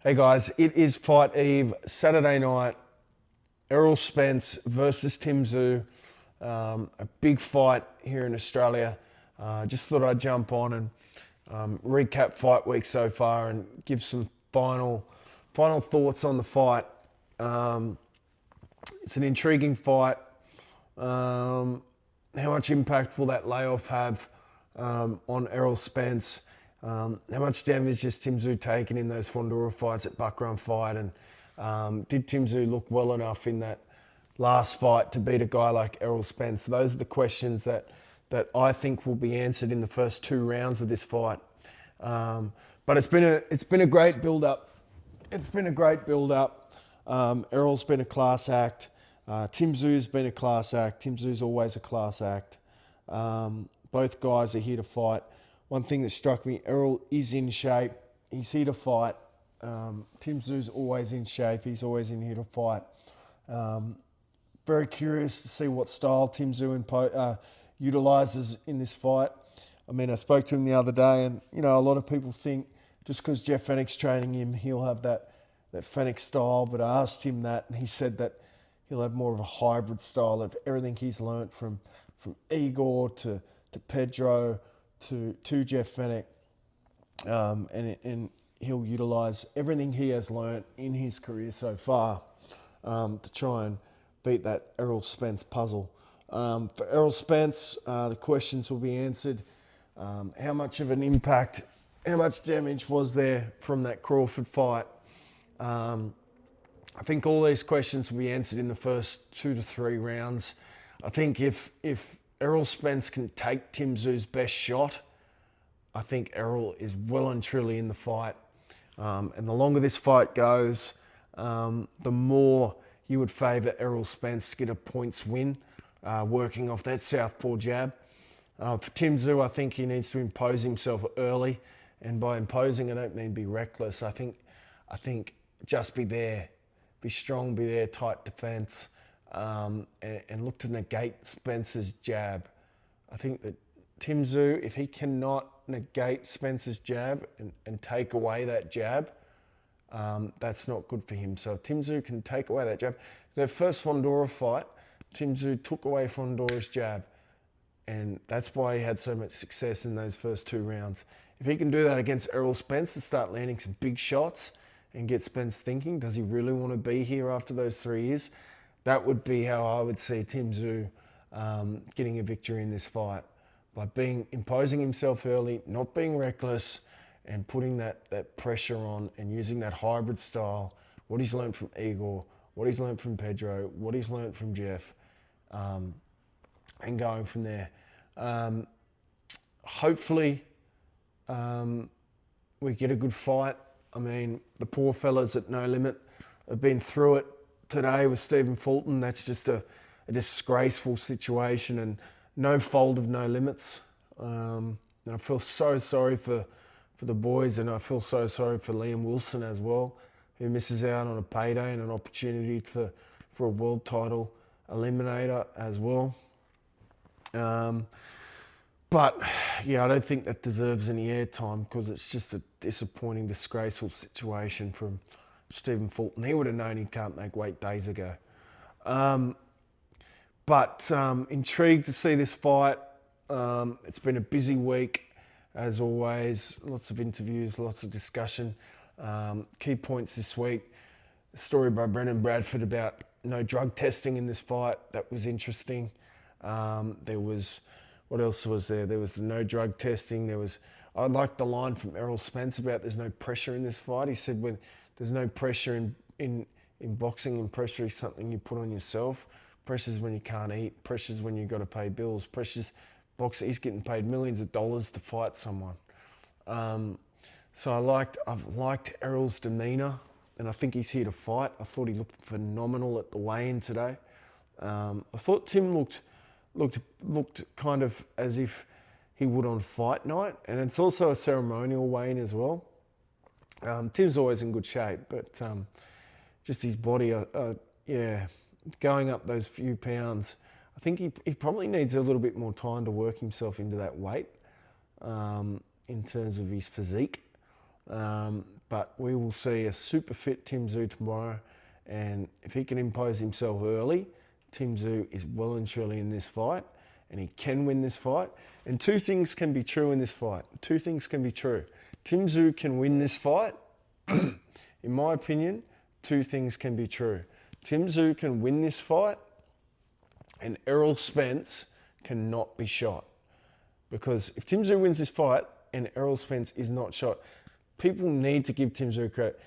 Hey guys, it is Fight Eve, Saturday night. Errol Spence versus Tim Tszyu. A big fight here in Australia. Just thought I'd jump on and recap fight week so far and give some final thoughts on the fight. It's an intriguing fight. How much impact will that layoff have on Errol Spence? How much damage has Tim Tszyu taken in those Fondura fights at Buckrun Fight? And did Tim Tszyu look well enough in that last fight to beat a guy like Errol Spence? Those are the questions that I think will be answered in the first 2 rounds of this fight. But it's been a great build up. It's been a great build up. Errol's been a class act. Tim Tszyu's been a class act. Tim Tszyu's always a class act. Both guys are here to fight. One thing that struck me, Errol is in shape. He's here to fight. Tim Tszyu's always in shape. He's always in here to fight. Very curious to see what style Tim Tszyu utilises in this fight. I mean, I spoke to him the other day, and a lot of people think just because Jeff Fennick's training him, he'll have that Fennick style. But I asked him that, and he said that he'll have more of a hybrid style of everything he's learnt from Igor to Pedro to Jeff Fennick, and he'll utilise everything he has learnt in his career so far to try and beat that Errol Spence puzzle. For Errol Spence, the questions will be answered. How much of an impact, how much damage was there from that Crawford fight? I think all these questions will be answered in the first 2 to 3 rounds. I think if Errol Spence can take Tim Tszyu's best shot, I think Errol is well and truly in the fight. And the longer this fight goes, the more you would favour Errol Spence to get a points win, working off that southpaw jab. For Tim Tszyu, I think he needs to impose himself early. And by imposing, I don't mean be reckless. I think just be there. Be strong, be there, tight defence. And look to negate Spence's jab. I think that Tim Tszyu, if he cannot negate Spence's jab and take away that jab, that's not good for him. So if Tim Tszyu can take away that jab, their first Fondura fight, Tim Tszyu took away Fondura's jab, and that's why he had so much success in those first 2 rounds. If he can do that against Errol Spence and start landing some big shots and get Spence thinking, does he really want to be here after those 3 years? That would be how I would see Tim Tszyu getting a victory in this fight, by imposing himself early, not being reckless, and putting that pressure on and using that hybrid style, what he's learned from Igor, what he's learned from Pedro, what he's learned from Jeff, and going from there. Hopefully, we get a good fight. I mean, the poor fellas at No Limit have been through it today with Stephen Fulton. That's just a disgraceful situation, and no fault of No Limits. I feel so sorry for the boys, and I feel so sorry for Liam Wilson as well, who misses out on a payday and an opportunity for a world title eliminator as well. But yeah, I don't think that deserves any airtime, because it's just a disappointing, disgraceful situation from Stephen Fulton. He would have known he can't make weight days ago. But intrigued to see this fight. It's been a busy week, as always. Lots of interviews, lots of discussion. Key points this week. A story by Brendan Bradford about no drug testing in this fight. That was interesting. There was, what else was there? There was the no drug testing. I liked the line from Errol Spence about there's no pressure in this fight. He said when there's no pressure in boxing, and pressure is something you put on yourself. Pressure's when you can't eat. Pressure's when you've got to pay bills. Pressure's boxer. He's getting paid millions of dollars to fight someone. So I've liked Errol's demeanour, and I think he's here to fight. I thought he looked phenomenal at the weigh-in today. I thought Tim looked kind of as if he would on fight night, and it's also a ceremonial weigh-in as well. Tim's always in good shape, but just his body, going up those few pounds, I think he probably needs a little bit more time to work himself into that weight in terms of his physique. but we will see a super fit Tim Tszyu tomorrow. And if he can impose himself early, Tim Tszyu is well and truly in this fight, and he can win this fight. And two things can be true in this fight. Two things can be true. Tim Tszyu can win this fight. In my opinion, two things can be true. Tim Tszyu can win this fight, and Errol Spence cannot be shot. Because if Tim Tszyu wins this fight and Errol Spence is not shot, people need to give Tim Tszyu credit.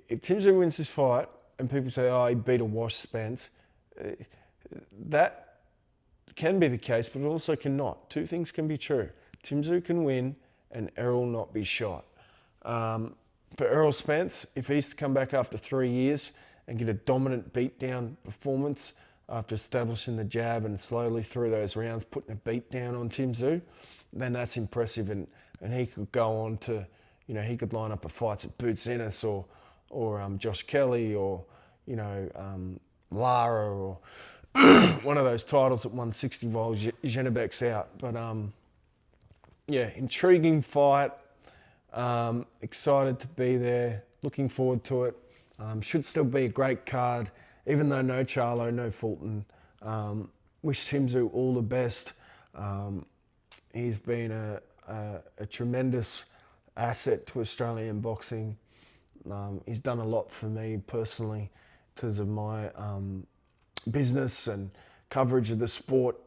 If Tim Tszyu wins this fight and people say, oh, he beat a wash Spence, that can be the case, but it also cannot. Two things can be true. Tim Tszyu can win and Errol not be shot. For Errol Spence, if he's to come back after 3 years and get a dominant beatdown performance after establishing the jab and slowly through those rounds putting a beat down on Tim Tszyu, then that's impressive, and he could go on to, he could line up a fights at Boots Ennis or Josh Kelly or, Lara or one of those titles at 160 while Genebek's out. But yeah, intriguing fight. Excited to be there. Looking forward to it. Should still be a great card, even though no Charlo, no Fulton. Wish Tim Tszyu all the best. He's been a tremendous asset to Australian boxing. He's done a lot for me personally in terms of my business and coverage of the sport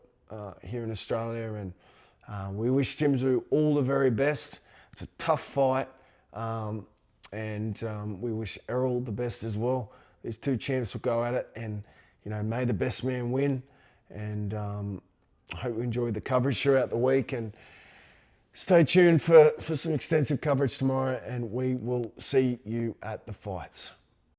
here in Australia, and we wish Tim Tszyu all the very best. It's a tough fight, and we wish Errol the best as well. These two champs will go at it, and may the best man win. And I hope you enjoyed the coverage throughout the week, and stay tuned for some extensive coverage tomorrow, and we will see you at the fights.